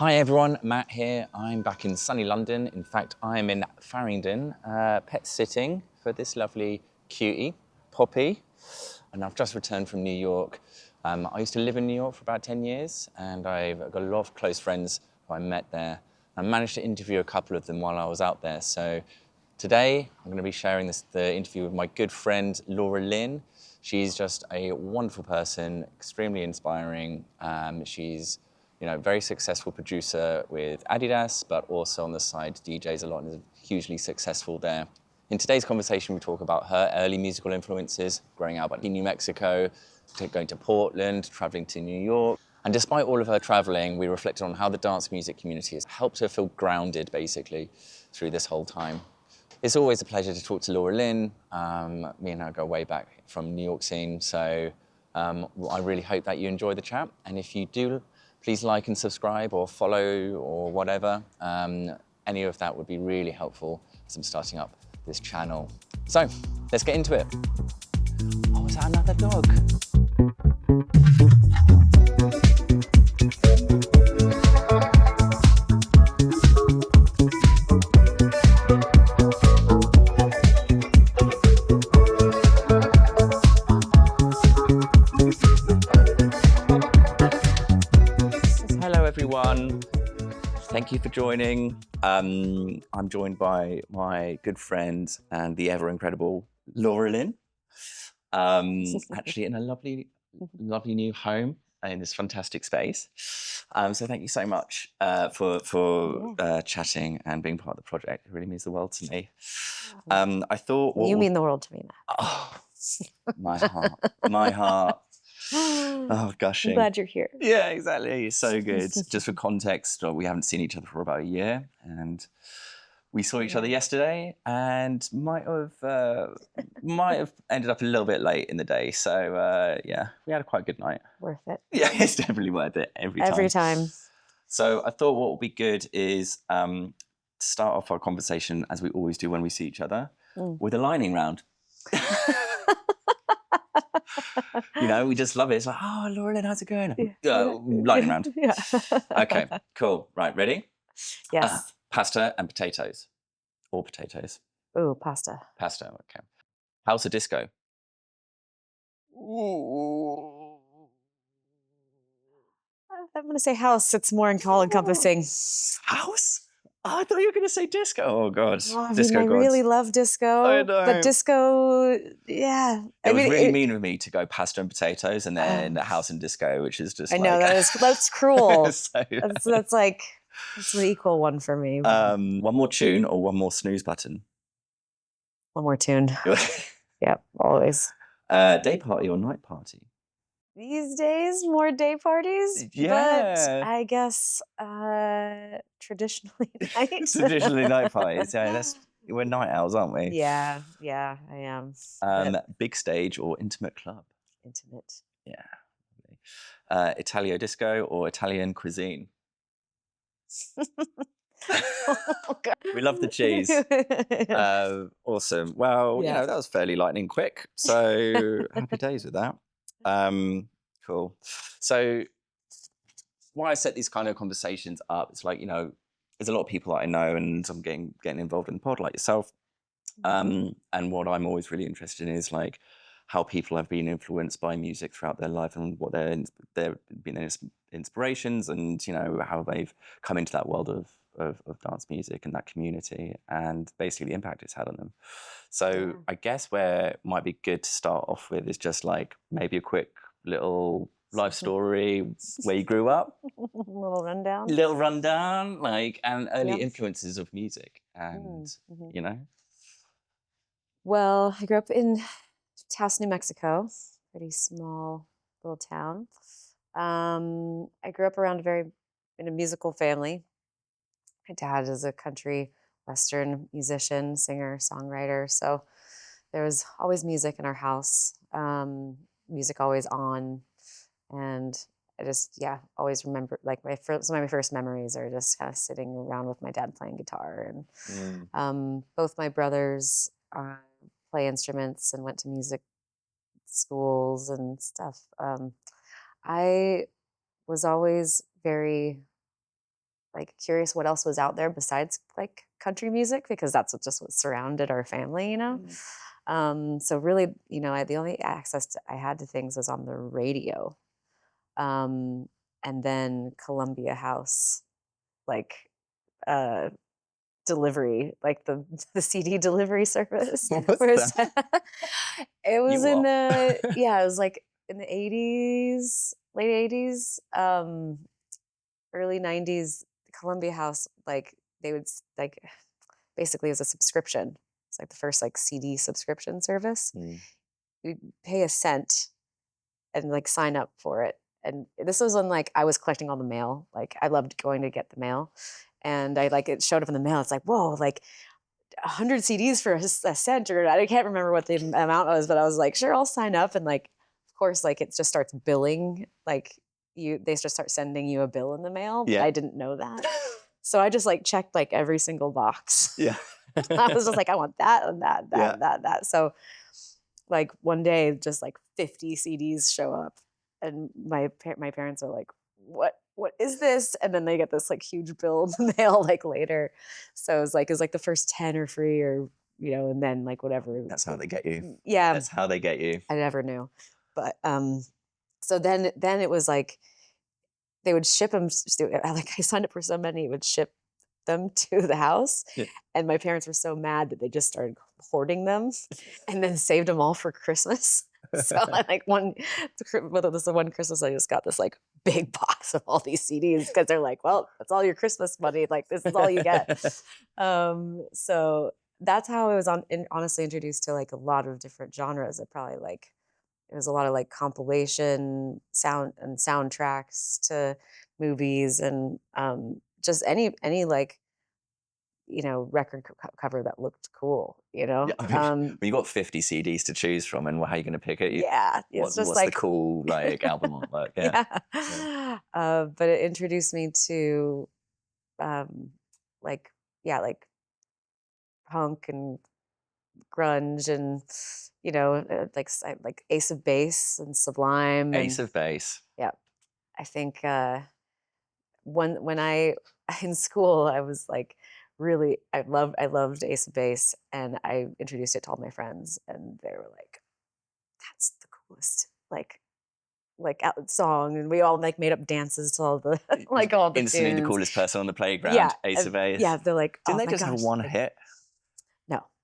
Hi everyone, Matt here. I'm back in sunny London. In fact, I'm in Farringdon, pet sitting for this lovely cutie, Poppy. And I've just returned from New York. I used to live in New York for about 10 years, and I've got a lot of close friends who I met there. I managed to interview a couple of them while I was out there. So today, I'm going to be sharing the interview with my good friend, Laura Lynn. She's just a wonderful person, extremely inspiring. She's very successful producer with Adidas, but also on the side DJs a lot and is hugely successful there. In today's conversation, we talk about her early musical influences, growing up in New Mexico, going to Portland, traveling to New York. And despite all of her traveling, we reflected on how the dance music community has helped her feel grounded, basically, through this whole time. It's always a pleasure to talk to Laura Lynn. Me and her go way back from New York scene, so I really hope that you enjoy the chat. And if you do, please like and subscribe or follow or whatever. Any of that would be really helpful as I'm starting up this channel. So let's get into it. Oh, is that another dog? Hello, everyone. Thank you for joining. I'm joined by my good friend and the ever incredible Laura Lynn. Actually in a lovely new home in this fantastic space. So thank you so much for chatting and being part of the project. It really means the world to me. I thought... You mean the world to me, Matt. Oh, my heart. Oh, gushing. I'm glad you're here. Yeah, exactly. It's so good. Just for context, we haven't seen each other for about a year, and we saw each other yesterday, and might have ended up a little bit late in the day. So yeah, we had a quite good night. Worth it. Yeah, it's definitely worth it every time. So I thought what would be good is to start off our conversation, as we always do when we see each other, with a lightning round. We just love it. It's like, oh, Laura Lynn, how's it going? Lightning round. Yeah. Okay, cool. Right, ready? Yes. Pasta and potatoes. Or potatoes. Ooh, pasta. Pasta, okay. House or disco? I'm going to say house. It's more all-encompassing. House? Oh, I thought you were going to say disco. Oh, God. Oh, Disco I gods. really love disco. I know. But disco, yeah. It was really mean of me to go pasta and potatoes and then house and disco, which is just I know, that's cruel. So, that's an equal one for me. One more tune or one more snooze button? One more tune. Yep, always. Day party or night party? These days, more day parties. Yeah. But I guess traditionally night. Traditionally night parties. Yeah, we're night owls, aren't we? Yeah, I am. Big stage or intimate club? Intimate. Yeah. Italio disco or Italian cuisine? Oh, God. We love the cheese. Awesome. Well, Yeah. that was fairly lightning quick. So happy days with that. Cool. So why I set these kind of conversations up, it's like, there's a lot of people that I know and I'm getting involved in the pod like yourself. And what I'm always really interested in is like how people have been influenced by music throughout their life and what their been inspirations and, how they've come into that world of dance music and that community and basically the impact it's had on them. So I guess where it might be good to start off with is just like maybe a quick little life story where you grew up. Little rundown, and early influences of music and, Well, I grew up in Taos, New Mexico, pretty small little town. I grew up around in a musical family. My dad is a country western musician, singer, songwriter. So there was always music in our house, music always on. And I just, always remember, like some of my first memories are just kind of sitting around with my dad playing guitar. And both my brothers play instruments and went to music schools and stuff. I was always very like curious what else was out there besides like country music, because that's what surrounded our family, you know. So really, you know, the only access I had to things was on the radio, um, and then Columbia House, like uh, delivery, like the the CD delivery service. What's Whereas that? it was You in are. the yeah, it was like in the 80s, late 80s, early 90s. Columbia House, like they would like basically it was a subscription. It's like the first like CD subscription service. Mm. You'd pay a cent and like sign up for it. And this was when like I was collecting all the mail. Like I loved going to get the mail. And I like it showed up in the mail. It's like, whoa, like 100 CDs for a cent, or I can't remember what the amount was, but I was like, sure, I'll sign up. And like, of course, like it just starts billing, like they just start sending you a bill in the mail, but Yeah. I didn't know that. So I just like checked like every single box. Yeah. I was just like, I want that and that, Yeah. that. So like one day, just like 50 CDs show up, and my parents are like, what is this? And then they get this like huge bill in the mail like later. So it was like the first 10 are free, or you know, and then like whatever. That's how they get you. Yeah, That's how they get you. I never knew. But so then it was like they would ship them. Like I signed up for so many, it would ship them to the house. Yeah. And my parents were so mad that they just started hoarding them and then saved them all for Christmas. So like one Christmas, I just got this like big box of all these CDs, because they're like, well, that's all your Christmas money. Like this is all you get. So that's how I was honestly introduced to like a lot of different genres. It was a lot of like compilation sound and soundtracks to movies, and just any like, you know, record cover that looked cool, you know. Yeah, I mean, when you got 50 CDs to choose from, and how are you going to pick it? Yeah, it's just what's like the cool like album artwork? Yeah. yeah. But it introduced me to like like punk and grunge, and you know, like Ace of Base and Sublime. Ace And of Base. yeah, I think when I in school, I was like really I loved Ace of Base, and I introduced it to all my friends, and they were like, that's the coolest out song, and we all like made up dances to all the like all the Instantly the tunes. coolest person on the playground. Yeah, Ace of Base. yeah, they're like, Didn't oh they my just have gosh, one like, hit?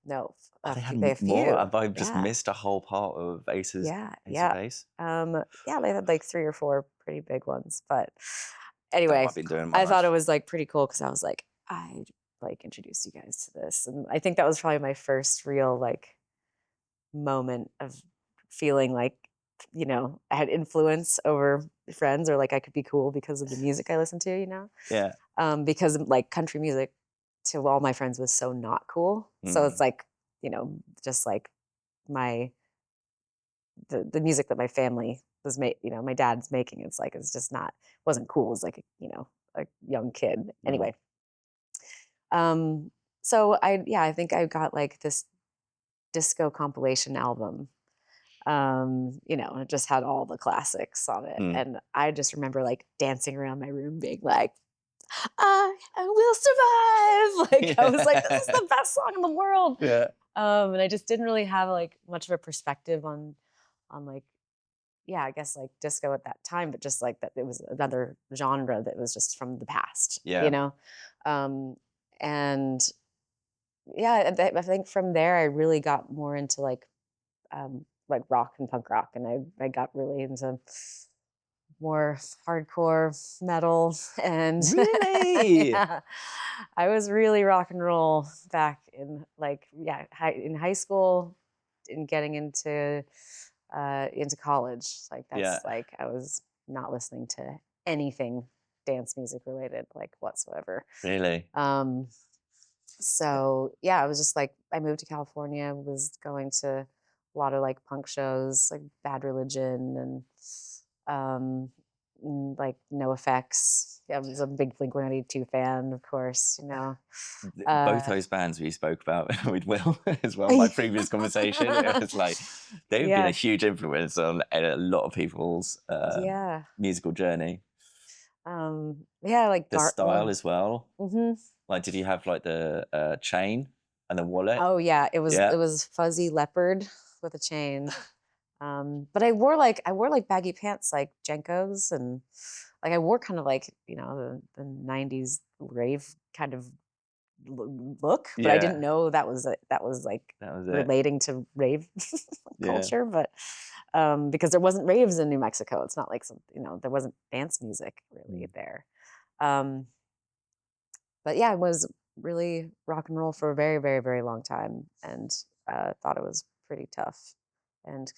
no, Oh, they had they have more. few. Have I just Yeah. missed a whole part of Ace of Base? Yeah, they had like 3 or 4 pretty big ones, but That anyway, I've been doing my I thought life. it was like pretty cool, because I was like, I like introduced you guys to this, and I think that was probably my first real like moment of feeling like, you know, I had influence over friends, or like I could be cool because of the music I listened to, you know. Yeah. Because like country music to all my friends was so not cool. So it's like, you know, just like my the music that my family was you know, my dad's making, it's like it's just not wasn't cool as like a, you know, a young kid. Anyway. So I think I got like this disco compilation album. You know, it just had all the classics on it. And I just remember like dancing around my room being like, I will survive. Like I was like, this is the best song in the world. Yeah. And I just didn't really have like much of a perspective on like, yeah, I guess like disco at that time, but just like that it was another genre that was just from the past, Yeah. you know? And yeah, I think from there I really got more into like rock and punk rock, and I got really into more hardcore metal. And Really? yeah, I was really rock and roll back in like in high school, and getting into college. Like that's like I was not listening to anything dance music related like whatsoever. Really? So yeah, I was just like, I moved to California, was going to a lot of like punk shows, like Bad Religion, and like No Effects. Yeah, I was a big Blink-182 fan, of course, you know. Both those bands we spoke about with Will as well, my previous conversation, it was like they've been a huge influence on a lot of people's musical journey. Yeah, like The style love. as well. Hmm. Like, did you have like the chain and the wallet? Oh yeah, Yeah. it was fuzzy leopard with a chain. But I wore like baggy pants, like Jenkos, and like I wore kind of like the '90s rave kind of look, but I didn't Yeah, know that was like that was it. relating to rave Yeah. culture. But because there wasn't raves in New Mexico, it's not like there wasn't dance music really Mm. there. Um, but yeah, it was really rock and roll for a very, very, very long time, and thought it was pretty tough, and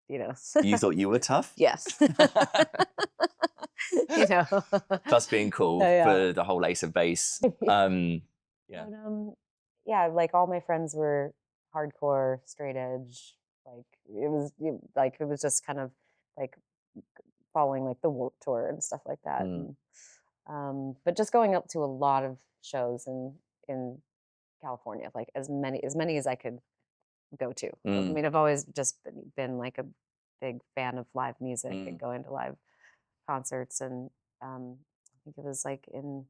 you know, You thought you were tough? yes, you know, Plus being cool yeah. for the whole Ace of Base. Yeah. But yeah, like all my friends were hardcore, straight edge. Like it was just kind of like following like the Warped Tour and stuff like that. Mm, And but just going up to a lot of shows in California, like as many as I could go to. I mm, mean, I've always just been like a big fan of live music and mm. going to live concerts. And I think it was like in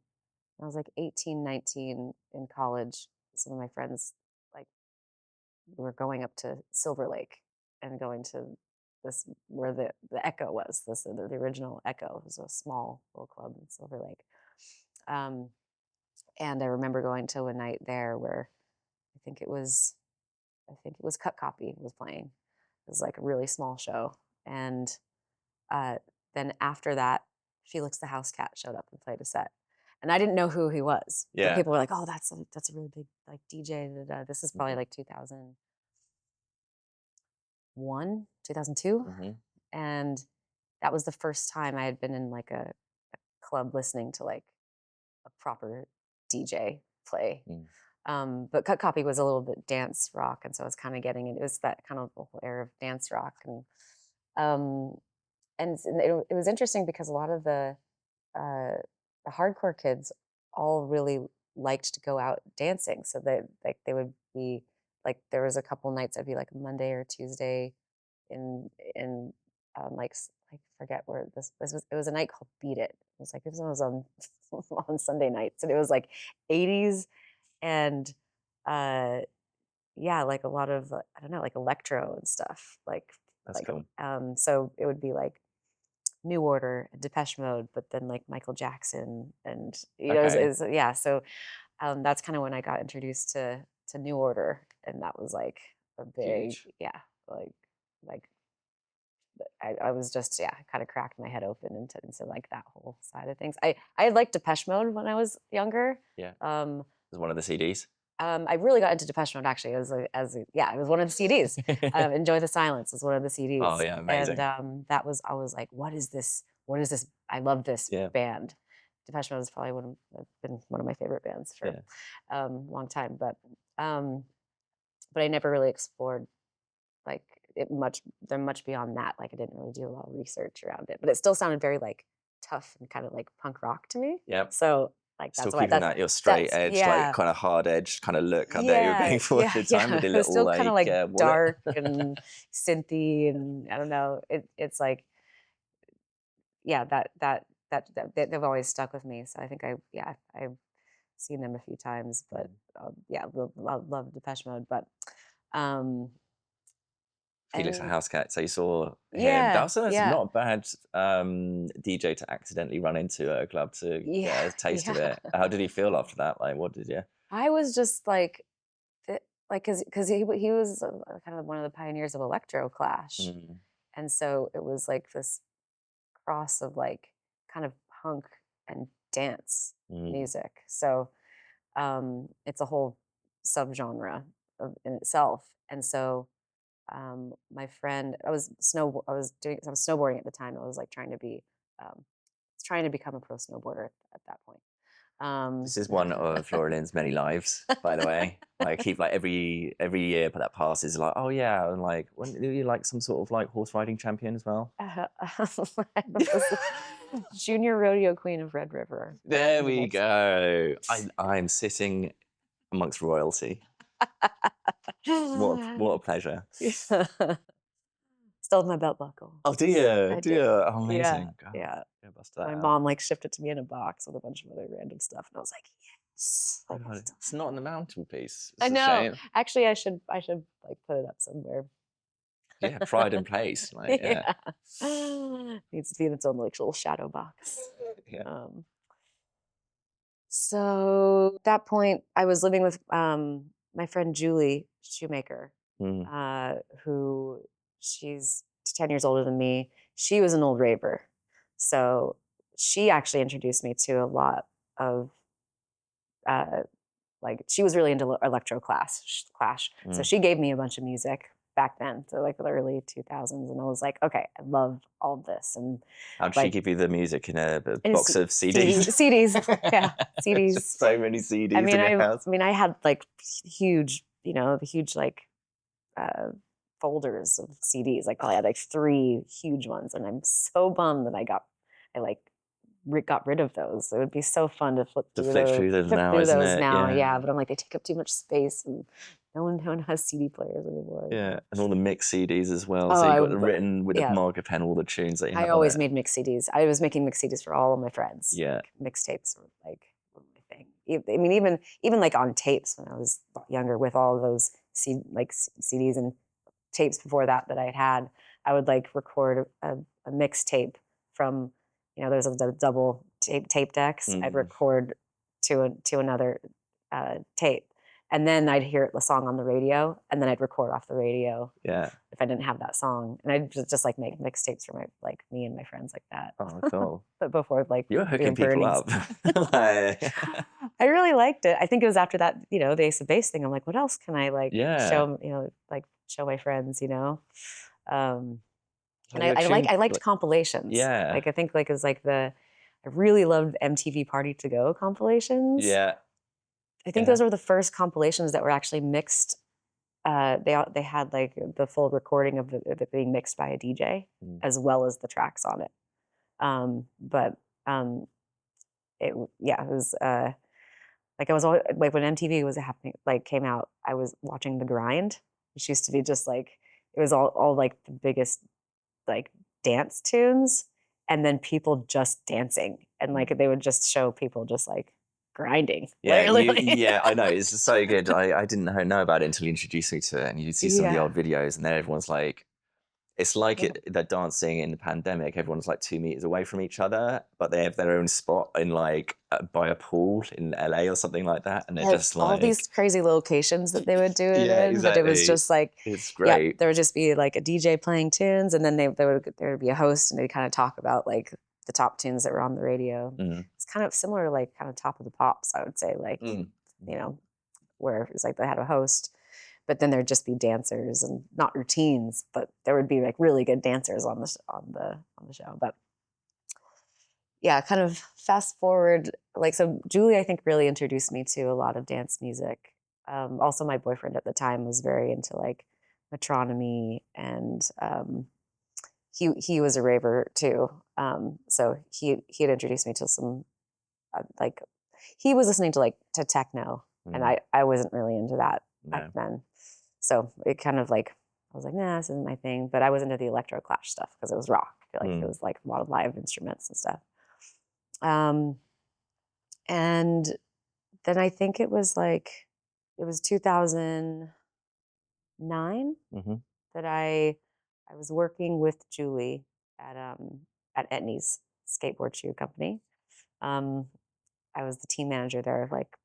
I was like 18, 19 in college. Some of my friends like were going up to Silver Lake and going to this where the Echo was. The original Echo. It was a small little club in Silver Lake. Um, and I remember going to a night there where I think it was I think it was Cut Copy was playing. It was like a really small show. And uh, then after that, Felix the House Cat showed up and played a set. And I didn't know who he was, but Yeah. people were like, "Oh, that's a really big like DJ." Da, da, da." This is probably Mhm, like 2001, 2002, mhm, and that was the first time I had been in like a club listening to like a proper DJ play. mm. But Cut Copy was a little bit dance rock, and so I was kind of getting it. It was that kind of whole era of dance rock, um, and it was interesting because a lot of uh, the hardcore kids all really liked to go out dancing. So they would be like there was a couple nights I'd be like Monday or Tuesday in like I forget where this was. It was a night called Beat It. It was like this one was on on Sunday nights, and it was like 80s and uh yeah, like a lot of I don't know, like electro and stuff. That's cool. So it would be like New Order, Depeche Mode, but then like Michael Jackson, and Okay. yeah. So that's kind of when I got introduced to New Order, and that was like a big Huge. yeah, like like I was just yeah, kind of cracked my head open into like that whole side of things. I had liked Depeche Mode when I was younger. Yeah. Um, It was one of the CDs. I really got into Depeche Mode actually yeah, it was one of the CDs. Enjoy the Silence was one of the Oh CDs, yeah, and amazing. that was I was like, what is this? What is this? I love this Yeah, band. Depeche Mode is probably been one of my favorite bands for yeah. a long time, um, but I never really explored like it much. They're much beyond that. Like I didn't really do a lot of research around it, but it still sounded very like tough and kind of like punk rock to me. Yep. So like Still keeping that your straight that's edge, like yeah. kind of hard edge kind of look. I bet you were Yeah, going for at yeah, the time with yeah. the It was little still kind of like like wallet. dark and synthy, and I don't know. It's like yeah, they've always stuck with me. So I think I've seen them a few times, but Mm. yeah, love Depeche Mode. But um, Felix the and House Cat. So you saw him. yeah, That's yeah, not a bad DJ to accidentally run into at a club to yeah, get a taste of yeah. it. How did he feel after that? Like, what did you? I was just like, like, because he was kind of one of the pioneers of electro clash, Mm, and so it was like this cross of like kind of punk and dance mm, music. So it's a whole subgenre in itself. And so my friend, I was snowboarding at the time. I was like trying to become a pro snowboarder at that point. Um, This is one of Laura Lynn's many lives, by the way. Like, I keep like every year, but that passes like, oh yeah, and like, when are you like some sort of like horse riding champion as well? I was junior rodeo queen of Red River back There in New we Mexico. go. I'm sitting amongst royalty. What a pleasure. Still in my belt buckle. Oh, do you? I Do do. you? Oh, Yeah, amazing. God, yeah. yeah, bust that My out. mom like shipped it to me in a box with a bunch of other random stuff, and I was like, yes. Like, I God, still it's not on the mantelpiece. I It's a know. shame. Actually, I should like put it up somewhere. Yeah, pride and place. Like, yeah. Yeah. Needs to be in its own like little shadow box. Yeah. Um, so at that point, I was living with my friend Julie Shoemaker, Mm. who she's 10 years older than me. She was an old raver. So she actually introduced me to a lot of uh, like she was really into electro clash. So Mm. she gave me a bunch of music back then, so like the early 2000s, and I was like, okay, I love all of this, and How'd she like give you the music in a and box of CDs? CDs, yeah, CDs. Just so many I CDs mean, in your I house. I mean, I had like huge, the huge like uh, folders of CDs. Like probably had like 3 huge ones, and I'm so bummed that I like got rid of those. It would be so fun to To flip through them now, isn't it? now. Yeah. Yeah, but I'm like they take up too much space, and no one has CD players anymore. Yeah, and all the mixed CDs as well. Oh, So you got written with a yeah. marker pen all the tunes that you I have on always it. made mixed CDs. I was making mixed CDs for all of my friends. Yeah. Like, mixtapes were like my thing. I mean, even like on tapes when I was younger, with all of those CDs and tapes before that I had, I would like record a mixtape from, there's a double tape decks. I'd record to another tape, and then I'd hear the song on the radio, and then I'd record off the radio. Yeah. If I didn't have that song, and I'd just like make mixtapes for me and my friends like that. Oh, cool. But before like You're hooking doing people Bernie's. up. I really liked it. I think it was after that, the Ace of Base thing. I'm like, what else can I like Yeah. show, like show my friends, and Like I your tune, I liked like, compilations. yeah. Like I think like it was like I really loved MTV Party to Go compilations. Yeah. I think those were the first compilations that were actually mixed. They had like the full recording of it being mixed by a DJ, as well as the tracks on it. But it was like I was always like when MTV was happening, like came out, I was watching The Grind, which used to be just like it was all like the biggest like dance tunes, and then people just dancing, and like they would just show people just like grinding. Yeah, Literally. I know, it's so good. I didn't know about it until you introduced me to it, and you'd see some of the old videos, and then everyone's like, it's like they're dancing in the pandemic. Everyone's like 2 meters away from each other, but they have their own spot in like by a pool in LA or something like that, and they're just like all these crazy locations that they would do it yeah, in. exactly. But it was just like it's great. there would just be like a DJ playing tunes, and then there would be a host, and they'd kind of talk about like the top tunes that were on the radio. It's kind of similar to like kind of Top of the Pops, I would say, like where it's like they had a host, but then there'd just be dancers and not routines, but there would be like really good dancers on the show. But yeah, kind of fast forward, like, so Julie, I think, really introduced me to a lot of dance music. Also, my boyfriend at the time was very into like metronomy, and he was a raver too. So he had introduced me to some like he was listening to techno, and I wasn't really into that back then. So it kind of like I was like, nah, this isn't my thing. But I was into the electro clash stuff because it was rock. I feel like it was like a lot of live instruments and stuff. And then I think it was 2009 that I was working with Julie at Etnies skateboard shoe company. I was the team manager there, like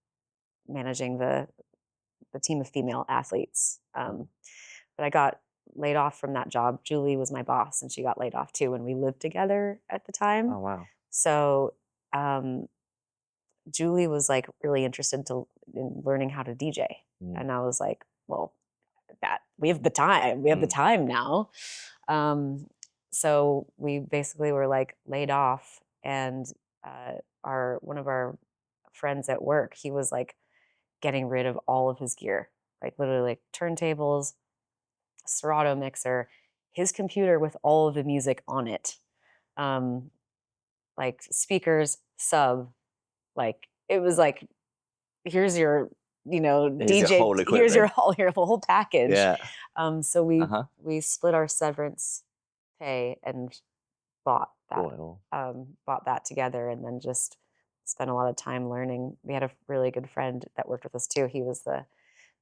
managing the team of female athletes. But I got laid off from that job. Julie was my boss, and she got laid off too, and we lived together at the time. Oh wow. So Julie was like really interested in learning how to DJ, and I was like, well, that we have the time. We have the time now. So we basically were like laid off, and one of our friends at work, he was like getting rid of all of his gear, like literally like turntables, Serato mixer, his computer with all of the music on it, like speakers, sub, like it was like, here's your, DJ, here's your whole package. Yeah. So we split our severance pay and bought that Oil. bought that together, and then just spent a lot of time learning. We had a really good friend that worked with us too. He was the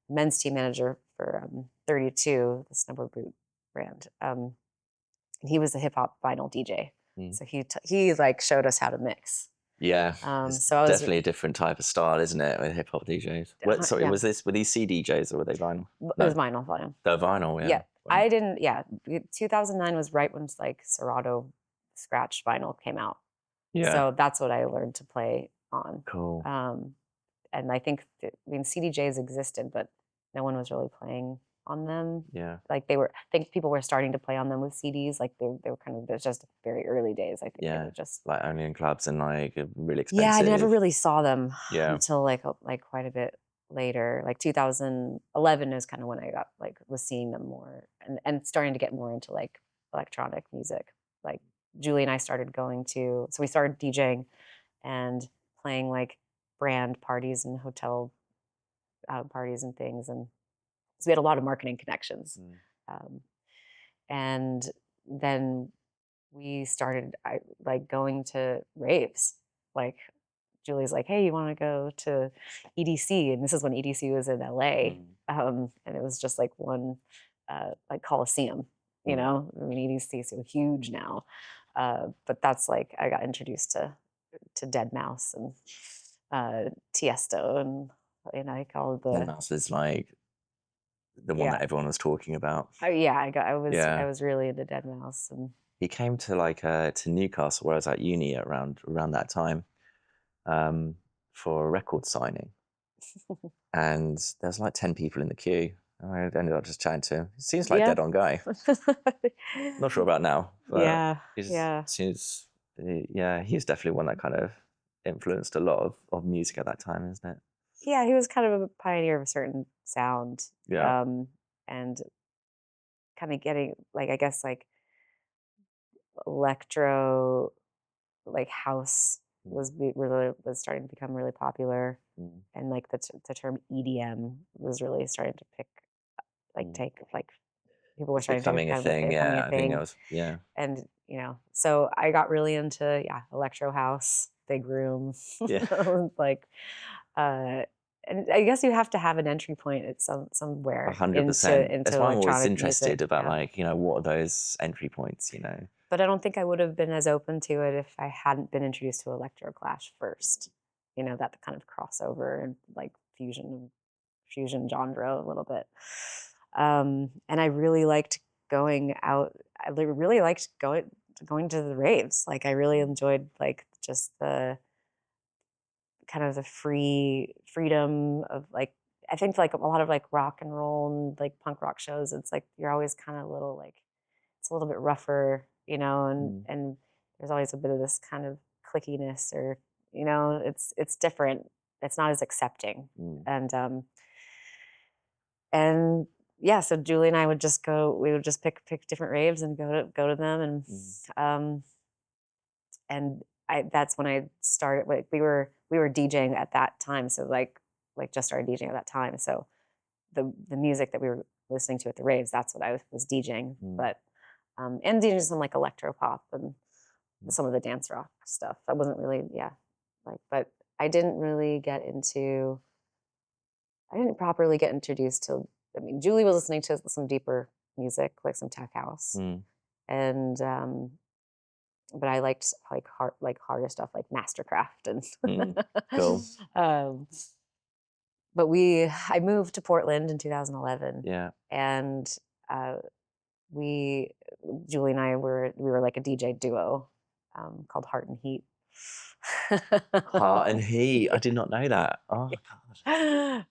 men's team manager for 32, the snowboard boot brand. And he was a hip hop vinyl DJ. Mm. So he like showed us how to mix. Yeah, it's So I was definitely a different type of style, isn't it, with hip hop DJs? Sorry, yeah, were these CDJs or were they vinyl? it was vinyl volume. They're vinyl, yeah. Yeah, Wow. I didn't. Yeah, 2009 was right when like Serato scratch vinyl came out. Yeah. So that's what I learned to play on. Cool. And I think CDJs existed, but no one was really playing on them. Yeah. Like I think people were starting to play on them with CDs. Like they were kind of, it was just very early days. I think they Yeah. were just Like only in clubs and like really expensive. yeah. I never really saw them Yeah. until like quite a bit later. Like 2011 is kind of when I was seeing them more and starting to get more into like electronic music. Like Julie and I started so we started DJing and playing like brand parties and hotel parties and things, and so we had a lot of marketing connections. And then we started like going to raves. Like Julie's like, hey, you want to go to EDC? And this is when EDC was in LA. And it was just like one like Coliseum, you know. I mean, EDC is so huge now, but that's like I got introduced to Dead Mouse and Tiesto, and like all the Dead Mouse is like the one that everyone was talking about. yeah, I was really into Dead Mouse. And he came to like to Newcastle where I was at uni around that time for a record signing. And there's like 10 people in the queue. I ended up just chatting to him. He seems like dead on guy. Not sure about now, but he's definitely one that kind of influenced a lot of music at that time, isn't it? Yeah, he was kind of a pioneer of a certain sound. Yeah. And kind of getting like, I guess like electro, like house was starting to become really popular. And like the term EDM was really starting to take people were it's starting becoming to a thing. becoming I think it was and so I got really into electro house, big room. Yeah. Like and I guess you have to have an entry point at somewhere 100%. into That's why I'm always electronic interested music. about like, what are those entry points, But I don't think I would have been as open to it if I hadn't been introduced to electroclash first. That kind of crossover and like fusion genre a little bit. And I really liked going out. I really liked going to the raves. Like I really enjoyed like just the kind of the freedom of like, I think like a lot of like rock and roll and like punk rock shows, it's like you're always kind of it's a little bit rougher, and there's always a bit of this kind of clickiness, or it's different. It's not as accepting. And yeah, so Julie and I would just go. We would just pick different raves and go to them, and that's when I started. Like we were DJing at that time, so like just started DJing at that time. So the music that we were listening to at the raves, that's what I was DJing. But and DJing some like electro pop and some of the dance rock stuff. I wasn't really but I didn't properly get introduced to. I mean, Julie was listening to some deeper music, like some tech house, and but I liked like harder stuff like Mastercraft and cool. But I moved to Portland in 2011. Yeah. And Julie and I we were like a DJ duo called Heart and Heat. Heart and Heat. I did not know that. Oh God.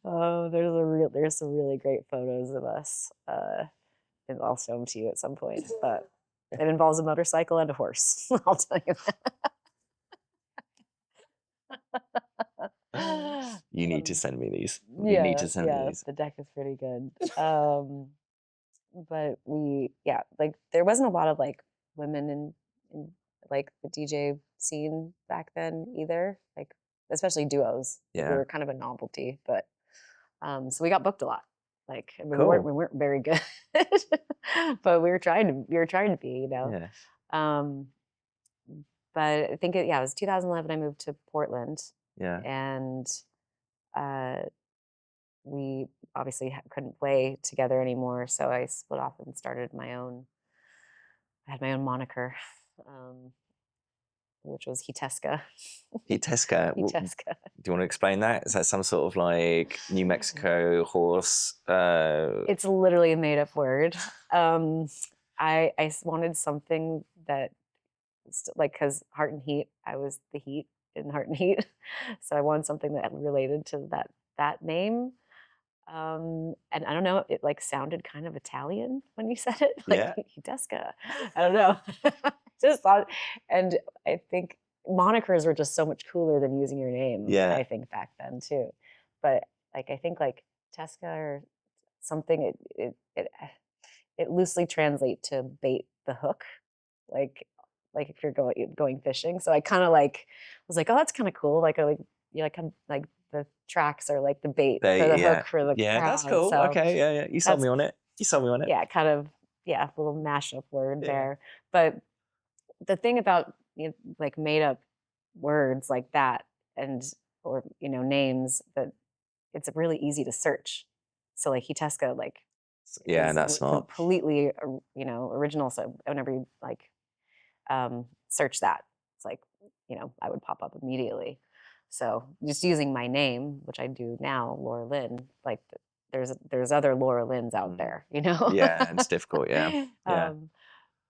Oh, there's some really great photos of us. And I'll show them to you at some point. But it involves a motorcycle and a horse. I'll tell you that. You need to send me these. You need to send me these. The deck is pretty good. But like there wasn't a lot of like women in like the DJ scene back then either. Like especially duos. Yeah. We were kind of a novelty, but so we got booked a lot. Like, I mean, Cool. we weren't very good, but we were trying to be, you know. Yeah. Um, but I think it was 2011. I moved to Portland, Yeah. and uh, we obviously couldn't play together anymore. So I split off and started my own. I had my own moniker, um, which was Hiteska. Hiteska. Hiteska. Do you want to explain that? Is that some sort of like New Mexico horse? It's literally a made up word. Wanted something that, like, because Heart and Heat, I was the heat in Heart and Heat. So I wanted something that related to that name. And I don't know, it like sounded kind of Italian when you said it, like Yeah. Hiteska. I don't know. Just thought, and I think monikers were just so much cooler than using your name, Yeah. I think back then too. But like I think like Teska or something, it loosely translate to bait the hook, like if you're going fishing. So I kind of like was like, oh, that's kind of cool. Like you like kind of like the tracks are like the bait for the Yeah. hook for the Yeah. That's crowd. cool. So Okay. Yeah. Yeah. You sold that's me on it. You sold me on it. yeah, kind of yeah, a little mashup word Yeah. there. But the thing about like made up words like that and or names that it's really easy to search. So like Hiteska like Yeah. is That's smart. completely original. So whenever you like search that, it's like I would pop up immediately. So just using my name, which I do now, Laura Lynn, like there's other Laura Lynns out there, Yeah. And it's difficult. Yeah. Yeah. um,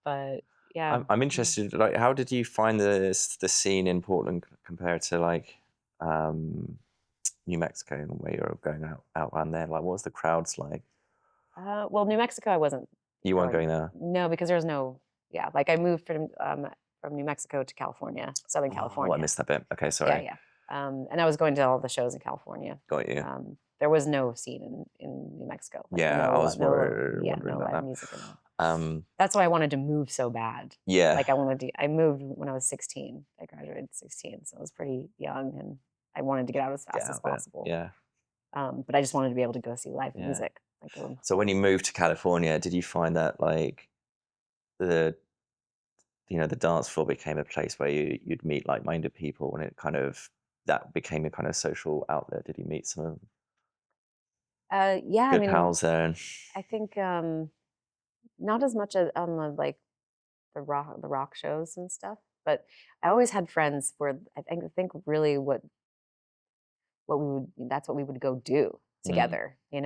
but yeah. I'm interested. Like, how did you find the scene in Portland compared to like New Mexico and where you're going out around there? Like, what was the crowds like? Well, New Mexico, I wasn't You weren't going. going there. No, because there's no. Yeah, like I moved from New Mexico to California, Southern Oh, I California. missed that bit. Okay, Yeah, sorry. yeah. And I was going to all the shows in California. Got you. There was no scene in New Mexico. Like Yeah, I was no wondering about live that. music and all. That's why I wanted to move so bad. Yeah, Like I moved when I was 16. I graduated at 16, so I was pretty young, and I wanted to get out as get fast as out of it. possible. Yeah, But I just wanted to be able to go see live yeah. music. Like, So when you moved to California, did you find that like the the dance floor became a place where you'd meet like-minded people, and it kind of that became a kind of social outlet? Did you meet some yeah, I good mean, pals there? And I think not as much as on the like the rock shows and stuff, but I always had friends where I think really what we would that's what we would go do together, and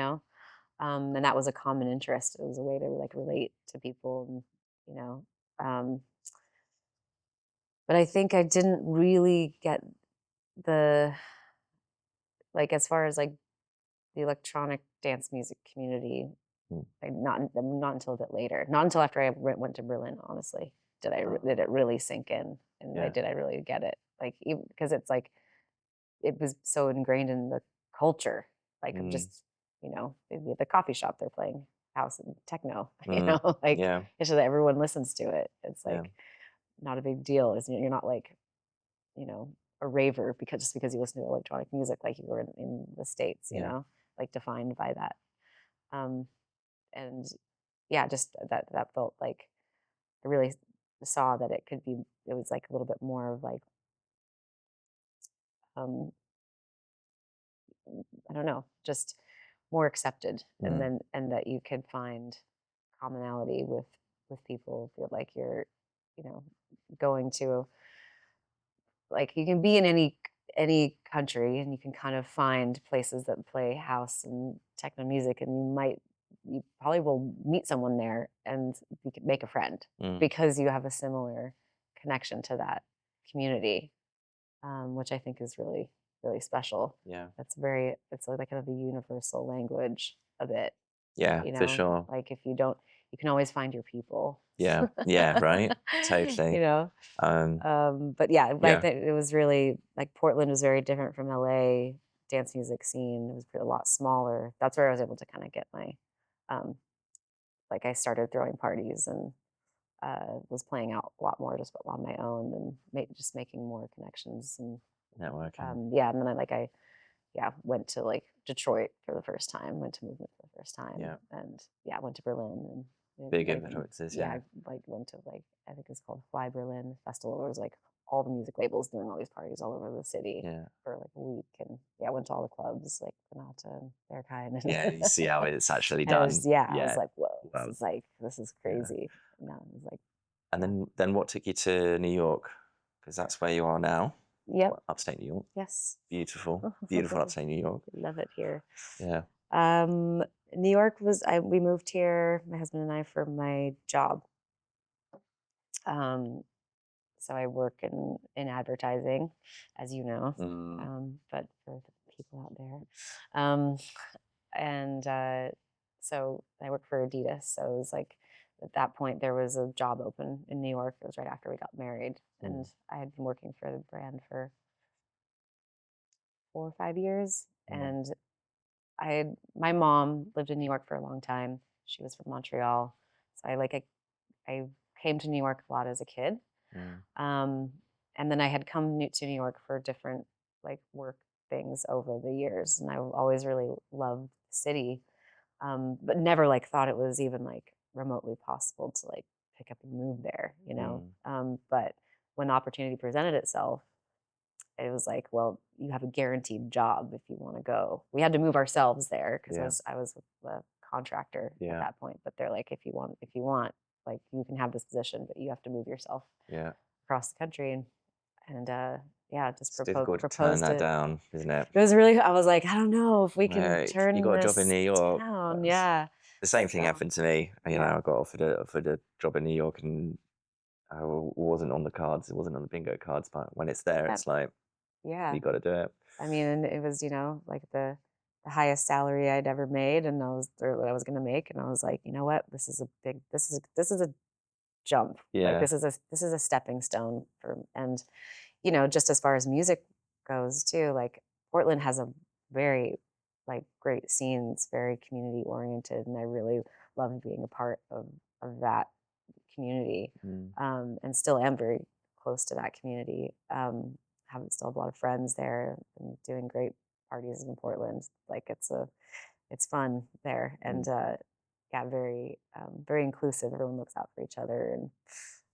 that was a common interest. It was a way to like relate to people, and you know, um, but I think I didn't really get the like as far as like the electronic dance music community. Mm. Like not until a bit later. Not until after I went to Berlin. Honestly, did it really sink in, and Yeah. did I really get it? Like even because it's like it was so ingrained in the culture, like of just maybe at the coffee shop they're playing house and techno, like Yeah, it's just that everyone listens to it. It's yeah, like not a big deal. Is you're not like a raver just because you listen to electronic music like you were in the States, yeah, like defined by that. Um, and yeah, just that felt like I really saw that it was like a little bit more of like um, I don't know, just more accepted, and mm. then and that you could find commonality with people. Feel like you're, you know, going to like you can be in any country and you can kind of find places that play house and techno music, and you probably will meet someone there and you could make a friend Mm. because you have a similar connection to that community, which I think is really really special. Yeah, It's like kind of the universal language of it, yeah, for sure. like if you don't, you can always find your people. Yeah, yeah, right, you totally. know Um, but yeah, I yeah, think it was really like Portland was very different from LA dance music scene. It was a lot smaller. That's where I was able to kind of get my, um, like I started throwing parties and was playing out a lot more just on my own and just making more connections and networking. yeah. And then I went to like Detroit for the first time. Went to movement for the first time. Yeah. And I went to Berlin and Big like, influences, yeah, yeah. I like went to like, I think it's called Fly Berlin Festival, where it was like all the music labels doing all these parties all over the city Yeah. for like a week. And I went to all the clubs like Renata and Berghain. Yeah, you see how it's actually And done. I was Yeah. like, whoa, Wow. this is Yeah. crazy. No, it was like, And yeah. then what took you to New York? Because that's where you are now. Yep. Upstate New York. Yes. Beautiful. Beautiful upstate New York. Love it here. Yeah. New York was, we moved here, my husband and I, for my job. Um, so I work in advertising, as you know, but for the people out there. And so I work for Adidas. So it was like, at that point, there was a job open in New York. It was right after we got married. And I had been working for the brand for 4 or 5 years. And my mom lived in New York for a long time. She was from Montreal. So I came to New York a lot as a kid. And then I had come to New York for different like work things over the years. And I always really loved the city, but never like thought it was even like remotely possible to like pick up and move there, you know? But when the opportunity presented itself, it was like, well, you have a guaranteed job if you want to go. We had to move ourselves there because Yeah. I was a contractor at Yeah. that point. But they're like, if you want, like you can have this position, but you have to move yourself Yeah. across the country. And just It's difficult to turn proposed that it. down, isn't it? It was really, I was like, I don't know if we can Right. You turn got a job in this New York. down. Yeah. The same thing So, happened to me. You know, yeah. I got offered a job in New York, and I wasn't on the cards. It wasn't on the bingo cards. But when it's there, Yeah. it's like Yeah. you got to do it. I mean, and it was, like the highest salary I'd ever made, and what I was going to make, and I was like, you know what, this is a jump. Like Yeah. this is a stepping stone for, and just as far as music goes too, like Portland has a very like great scene. It's very community oriented, and I really love being a part of that community, and still am very close to that community. Still have a lot of friends there and doing great parties in Portland. Like it's fun there, and very inclusive. Everyone looks out for each other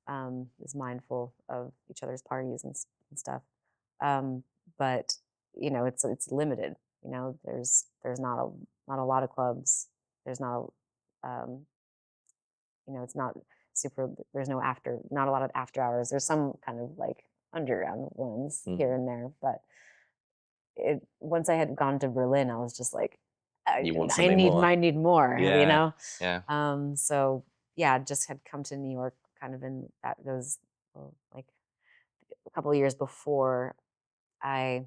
and is mindful of each other's parties and stuff. But it's limited. There's not a lot of clubs. There's not it's not super. There's not a lot of after hours. There's some kind of like underground ones here and there, but once I had gone to Berlin, I was just like, You want something more. I need more, Yeah. Yeah. So yeah, just had come to New York kind of in those like a couple of years I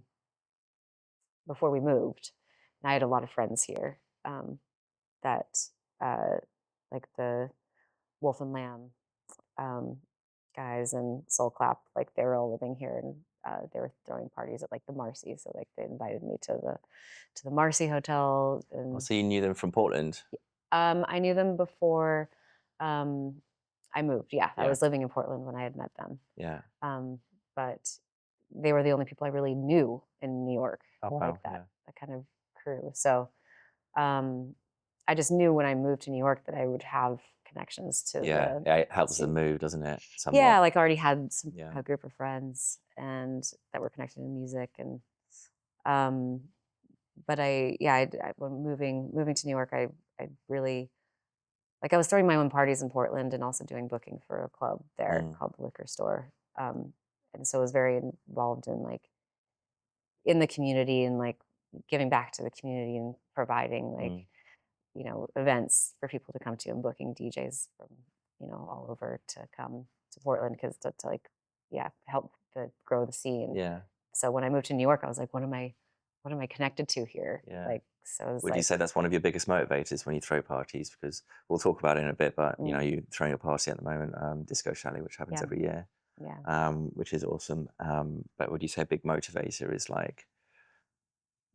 before we moved. And I had a lot of friends here, that like the Wolf and Lamb um, guys and Soul Clap, like they were all living here, and they were throwing parties at like the Marcy. So like they invited me to the Marcy Hotel, Oh, and so you knew them from Portland? I knew them before um, I moved. Yeah, I Yeah. was living in Portland when I had met them. Yeah. But they were the only people I really knew in New York, Oh, like wow. that kind of crew. So I just knew when I moved to New York that I would have connections to Yeah. the Yeah. It helps the mood, doesn't it? yeah, Somewhat. like I already had Yeah. a group of friends and that were connected in music, and um but when moving to New York, I really like, I was throwing my own parties in Portland and also doing booking for a club there called the Liquor Store, and so I was very involved in like in the community and like giving back to the community and providing like events for people to come to, and booking DJs from all over to come to Portland, because to like help grow the scene. Yeah. So when I moved to New York, I was like, what am I connected to here? Yeah. Like, so it was Would you say that's one of your biggest motivators when you throw parties? Because we'll talk about it in a bit, but you're throwing a party at the moment, Disco Chalet, which happens every year, which is awesome. But would you say a big motivator is like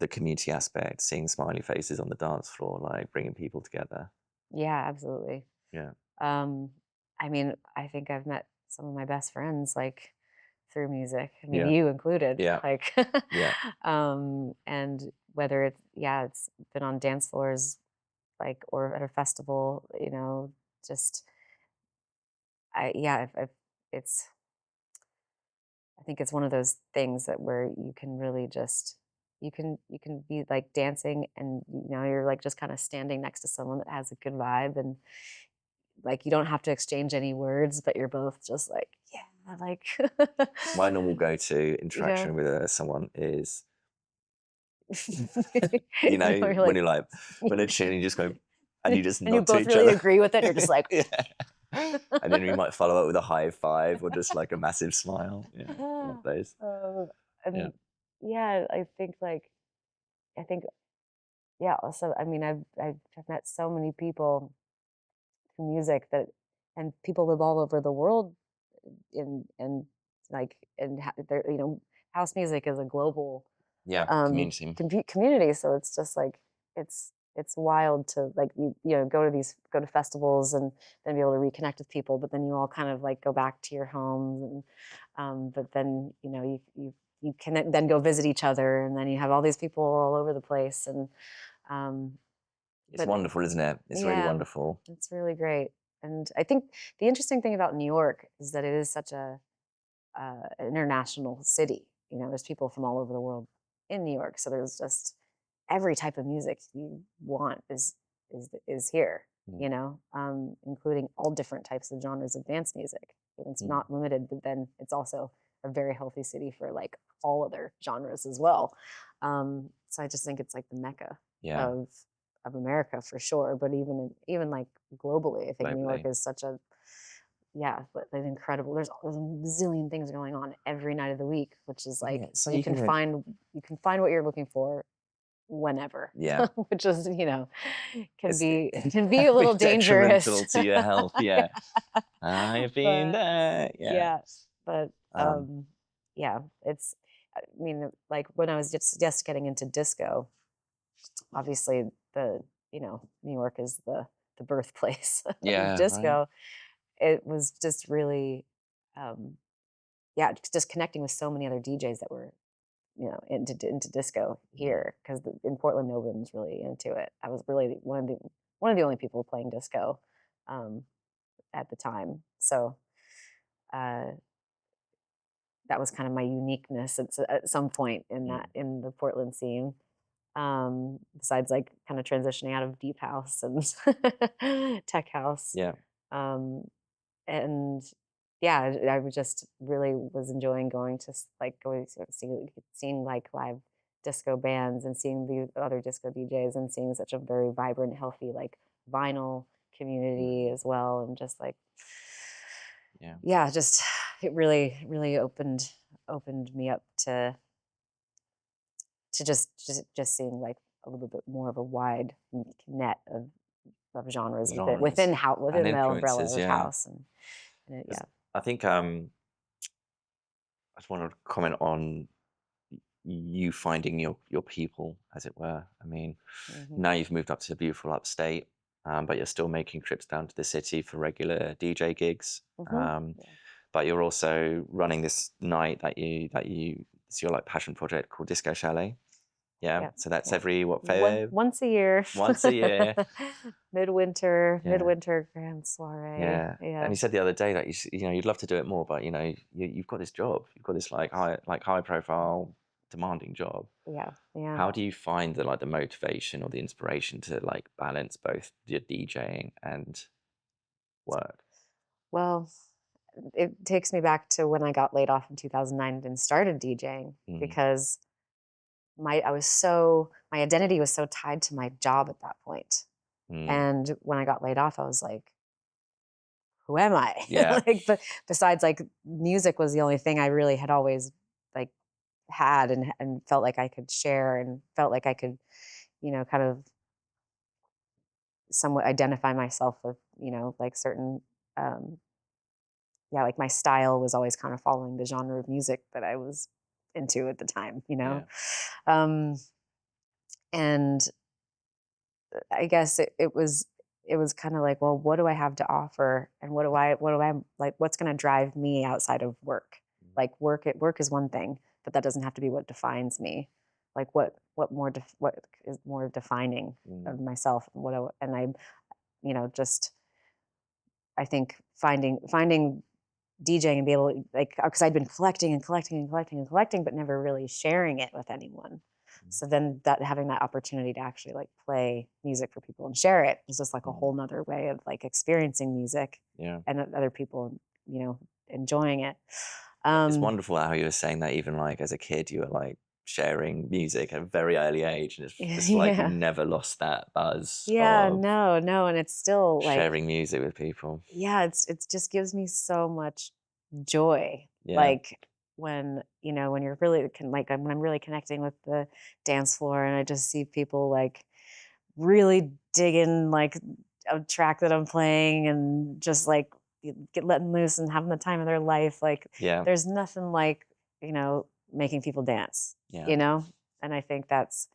the community aspect, seeing smiley faces on the dance floor, like bringing people together? yeah, absolutely. Yeah. I mean, I think I've met some of my best friends like through music. I mean, Yeah. you included. Yeah. Like, Yeah. and whether it's been on dance floors like, or at a festival, just, it's, I think it's one of those things that where you can really just, you can be like dancing, and you're like just kind of standing next to someone that has a good vibe, and like you don't have to exchange any words, but you're both just like, yeah, like, My normal go-to you know, interaction with someone is, you're when like, you're like, when they're chilling, you just go, and you just and you nod to both each really other. agree with it. You're just like, Yeah. And then we might follow up with a high five or just like a massive smile. Yeah, I love those. uh, Yeah. and yeah, I think, yeah. Also, I mean, I've met so many people through music and people live all over the world, and like, and they're, house music is a global Yeah, community. community. So it's just like, it's wild to like, go to festivals and then be able to reconnect with people, but then you all kind of like go back to your homes, and but then you can then go visit each other, and then you have all these people all over the place, and um It's but wonderful, isn't it? It's really yeah, wonderful. it's really great. And I think the interesting thing about New York is that it is such a international city. There's people from all over the world in New York, so there's just every type of music you want is here. Mm. Including all different types of genres of dance music. It's not limited, but then it's also a very healthy city for like all other genres as well. So I just think it's like the mecca Yeah, of America for sure. But even like globally, I think New York globally. is such a, yeah, but an incredible. There's a zillion things going on every night of the week, which is like, Yeah, so you can find what you're looking for whenever. Yeah. Which is, can It's be can be a little detrimental dangerous. to your health. Yeah. I've been But there. Yeah. yeah, but Um, yeah, it's, I mean, like when I was just getting into disco, obviously New York is the birthplace of Yeah, right. disco. It was just really, um, yeah, just connecting with so many other DJs that were, into disco here, because in Portland, no one was really into it. I was really one of the only people playing disco um, at the time. So uh, that was kind of my uniqueness at some point in the Portland scene. Besides like kind of transitioning out of deep house and tech house. Yeah. Um, and yeah, I was just really was enjoying going to like going to seeing like live disco bands and seeing the other disco DJs and seeing such a very vibrant, healthy like vinyl community as well, and just like, Yeah. yeah, just it really opened me up to just seeing like a little bit more of a wide net of genres Genres and within the umbrella influences, of yeah. house, and yeah. I think I just want to comment on you finding your people, as it were. I mean, Mhm. now you've moved up to beautiful upstate, but you're still making trips down to the city for regular DJ gigs. Mhm. Yeah. But you're also running this night that you it's your like passion project called Disco Chalet. Yeah. Yeah. So that's Yeah. every what fair Once a year. once a year. Midwinter, Yeah. grand soiree. Yeah. And Yeah. you said the other day that you'd love to do it more, but you've got this job. You've got this like high profile, demanding job. Yeah. Yeah. How do you find the motivation or the inspiration to like balance both your DJing and work? Well, it takes me back to when I got laid off in 2009 and started DJing, Mm, because my identity was so tied to my job at that point. mm, And when I got laid off, I was like, who am I? yeah, Like, but besides like music was the only thing I really had always like had, and felt like I could share, and felt like I could, kind of somewhat identify myself with, like certain, um, yeah, like my style was always kind of following the genre of music that I was into at the time. yeah, Um, and I guess it was kind of like, well, what do I have to offer, and what do I like, what's going to drive me outside of work? Like work is one thing, but that doesn't have to be what defines me. like what what is more defining of myself, and and I, just I think finding DJing and be able to, like, because I'd been collecting and collecting and collecting and collecting, but never really sharing it with anyone. So then that having that opportunity to actually like play music for people and share it is just like a whole nother way of like experiencing music Yeah. and other people, enjoying it. It's Um, wonderful how you were saying that even like as a kid, you were like sharing music at a very early age. And it's like you yeah, never lost that buzz yeah, of no, and it's still like, sharing music with people. yeah, it's just gives me so much joy. Yeah. Like when you're really when I'm really connecting with the dance floor and I just see people like really digging like a track that I'm playing and just like get letting loose and having the time of their life. Like Yeah. there's nothing like, making people dance, Yeah. And I think that's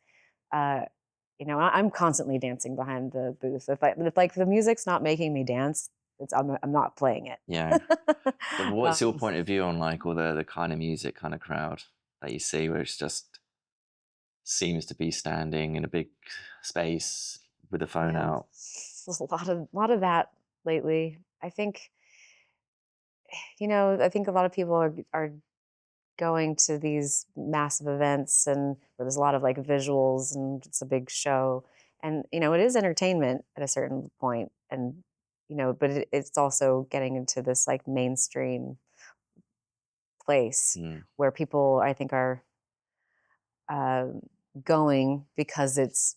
uh I'm constantly dancing behind the booth. If like the music's not making me dance, I'm not playing it. Yeah. So what's your Um, point of view on like all the kind of music kind of crowd that you see where it's just seems to be standing in a big space with the phone yeah, out? there's a lot of that lately. I think, I think a lot of people are going to these massive events and where there's a lot of like visuals and it's a big show. And, it is entertainment at a certain point. And, but it's also getting into this like mainstream place Mm. where people, I think, are uh, going because it's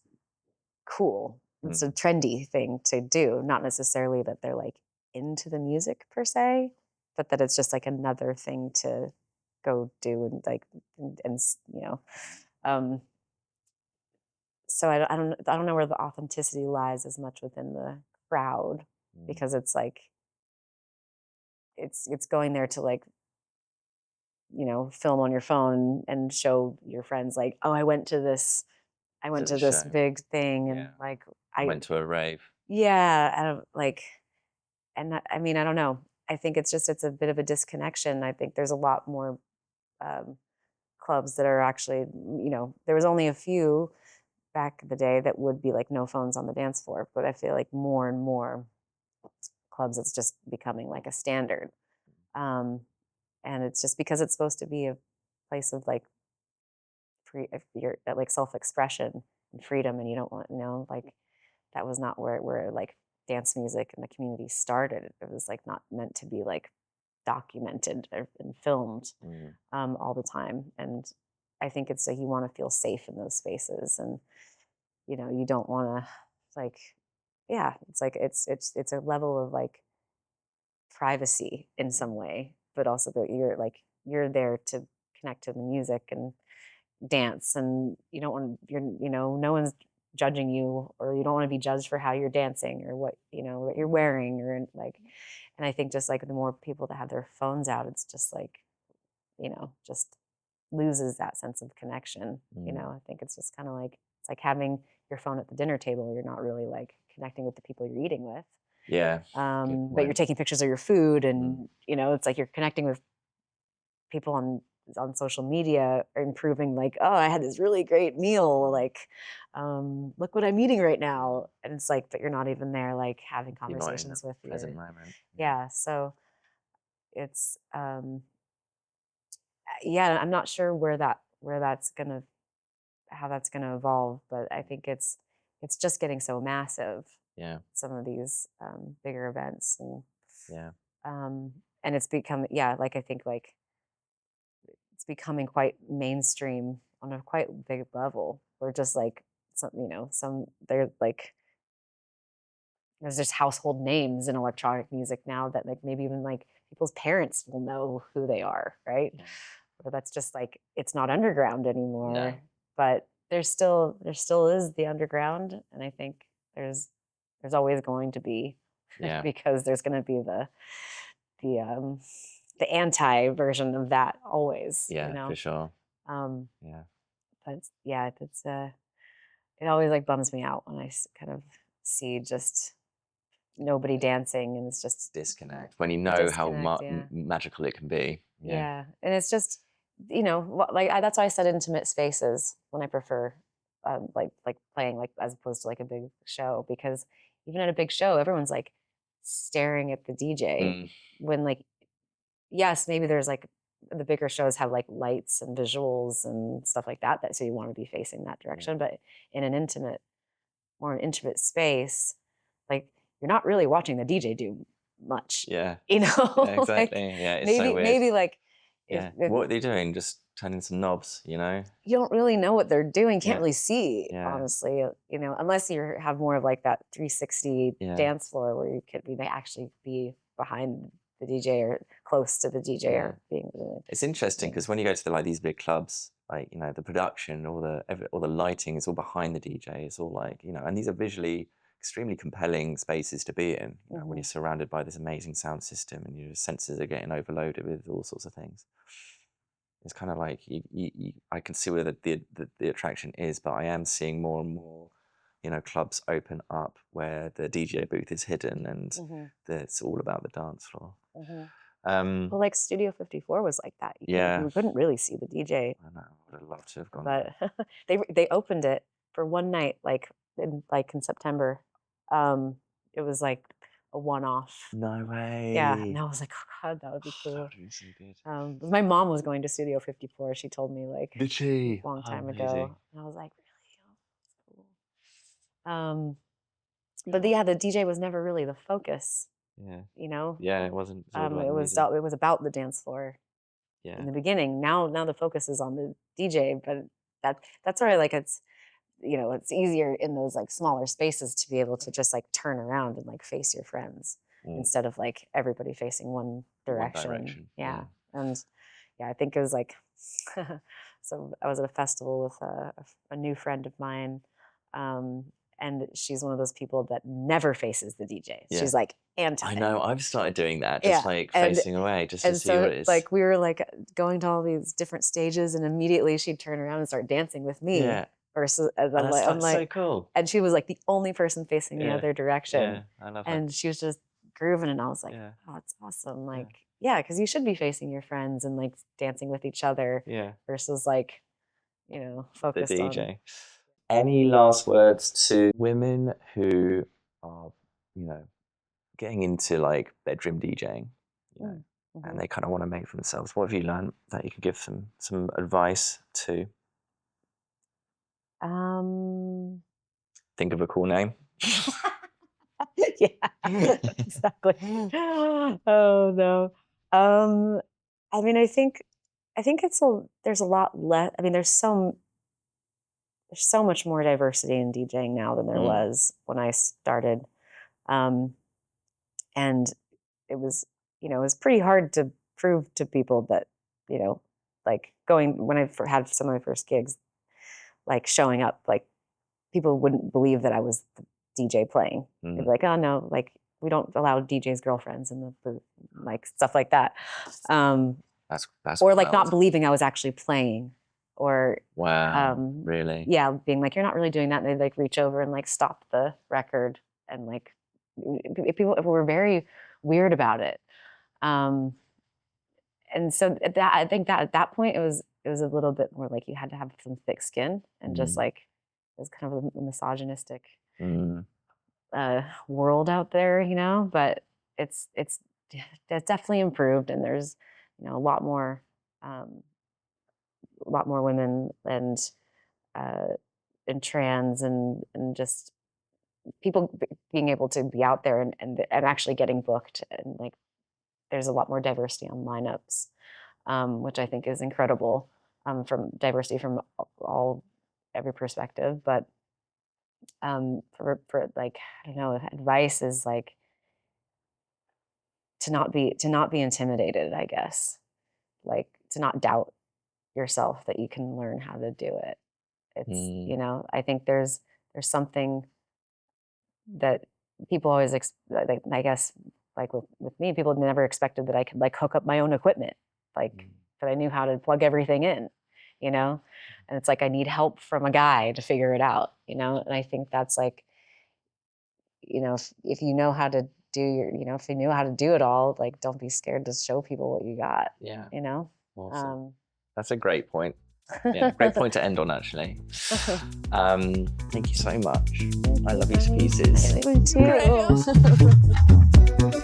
cool. It's a trendy thing to do, not necessarily that they're like into the music per se, but that it's just like another thing to go do and like um so I don't know where the authenticity lies as much within the crowd, Mm. because it's like it's going there to like film on your phone and show your friends like, oh, I went To the to this show. big thing, and Yeah. like I Went to a rave. yeah, I don't like, and I mean, I don't know. I think it's a bit of a disconnection. I think there's a lot more um, clubs that are actually, there was only a few back in the day that would be like no phones on the dance floor, but I feel like more and more clubs, it's just becoming like a standard. Um, and it's just because it's supposed to be a place of like free, if you're like self-expression and freedom, and you don't want, like that was not where like dance music and the community started. It was like not meant to be like documented and filmed Mm. all the time. And I think it's like you want to feel safe in those spaces, and you don't want to like, yeah, it's like it's a level of like privacy in some way, but also that you're there to connect to the music and dance, and you don't want no one's judging you, or you don't want to be judged for how you're dancing or what you're wearing, or like. And I think just like the more people that have their phones out, it's just like, just loses that sense of connection. Mm. I think it's just kind of like, it's like having your phone at the dinner table. You're not really like connecting with the people you're eating with. Yeah. Good But you're point. taking pictures of your food, Mm. and it's like you're connecting with people on social media, or improving like, oh, I had this really great meal, like look what I'm eating right now. And it's like, but you're not even there like having You're not in the conversations with present your, moment. yeah. So it's yeah, I'm not sure where that's gonna how that's gonna evolve, but I think it's just getting so massive, Yeah. some of these bigger events. Yeah. Um and it's become, yeah, like I think like it's becoming quite mainstream on a quite big level. We're just like some they're like, there's just household names in electronic music now that like maybe even like people's parents will know who they are, right? Yeah. But that's just like, it's not underground No. anymore. But there still is the underground, and I think there's always going to be, Yeah. because there's going to be the um the anti version of that always, Yeah, for sure. um Yeah. but yeah, it always like bums me out when I kind of see just nobody dancing, and it's just Disconnect when you a know how disconnect. Yeah, magical it can be. Yeah. yeah, and it's just you know, like that's why I said intimate spaces when I prefer like playing like as opposed to like a big show, because even at a big show, everyone's like staring at the DJ Mm. when like, yes, maybe there's like the bigger shows have like lights and visuals and stuff like that, so you want to be facing that direction. But in an more intimate space, like you're not really watching the DJ do much. Yeah. You know, Yeah, exactly. Yeah, it's so weird. maybe like Yeah. if What are they doing? Just turning some knobs, you know? you don't really know what they're doing, can't Yeah. really see, Yeah. honestly, you know, unless you have more of like that 360 Yeah. dance floor where you could be actually be behind the DJ or close to the DJ Yeah. or being really. It's interesting because when you go to like these big clubs, like, you know, the production, all the lighting is all behind the DJ. It's all like, you know, and these are visually extremely compelling spaces to be in. You know, when you're surrounded by this amazing sound system and your senses are getting overloaded with all sorts of things. It's kind of like I can see where the attraction is, but I am seeing more and more, you know, clubs open up where the DJ booth is hidden and it's all about the dance floor. Well, like Studio 54 was like that. You couldn't really see the DJ. I know. I would have loved to have gone But there. they opened it for one night, like in September. It was like a one-off. No way. Yeah, and I was like, oh God, that would be That cool. would be so good. My mom was going to Studio 54. She told me like Did she? a long time Amazing. ago, and I was like, really? Oh, that's cool. But yeah, the DJ was never really the focus. Yeah. You know. Yeah, it wasn't. It was all about It the was music. it was about the dance floor. Yeah. In the beginning. Now the focus is on the DJ, but that's where like it's, you know, it's easier in those like smaller spaces to be able to just like turn around and like face your friends instead of like everybody facing one direction. One direction. Yeah. And yeah, I think it was like so I was at a festival with a new friend of mine. And she's one of those people that never faces the DJ. Yeah. She's like anti. I know. I've started doing that, just like facing away, just to see what it is. Like we were like going to all these different stages, and immediately she'd turn around and start dancing with me. Yeah. Versus, as I'm That's like, so cool. and she was like the only person facing the Yeah. other direction. Yeah, I love that. And she was just grooving, and I was like, oh, it's awesome. Like, yeah, because you should be facing your friends and like dancing with each other. Yeah. Versus like, you know, focused The DJ. on. Any last words to women who are, you know, getting into like bedroom DJing, you know, and they kind of want to make for themselves? What have you learned that you could give some advice to? Think of a cool name. Yeah, exactly. Oh no. I mean, I think there's a lot less. I mean, there's so much more diversity in DJing now than there was when I started. And it was, you know, it was pretty hard to prove to people that, you know, like going when I had some of my first gigs, like showing up, like people wouldn't believe that I was the DJ playing. They'd be like, oh no, like we don't allow DJs' girlfriends in the booth, like stuff like that. That's or like not believing I was actually playing, or wow, really? Yeah, being like, you're not really doing that, and they'd like reach over and like stop the record, and like people were very weird about it. And so that I think that at that point it was a little bit more like you had to have some thick skin, and just like it was kind of a misogynistic world out there, you know. But it's definitely improved, and there's, you know, a lot more women and trans and just people being able to be out there and actually getting booked, and like there's a lot more diversity on lineups, which I think is incredible, from diversity from every perspective. But for like, I don't know, advice is like to not be intimidated, I guess, like to not doubt yourself that you can learn how to do it. It's you know, I think there's something that people always like, I guess, like with me, people never expected that I could like hook up my own equipment, like that I knew how to plug everything in, you know. And it's like I need help from a guy to figure it out, you know. And I think that's like, you know, if you know how to do your, you know, if you knew how to do it all, like don't be scared to show people what you got. Yeah. You know. Awesome. That's a great point. Yeah, great point to end on, actually. Thank you so much. I love you to pieces. Me too.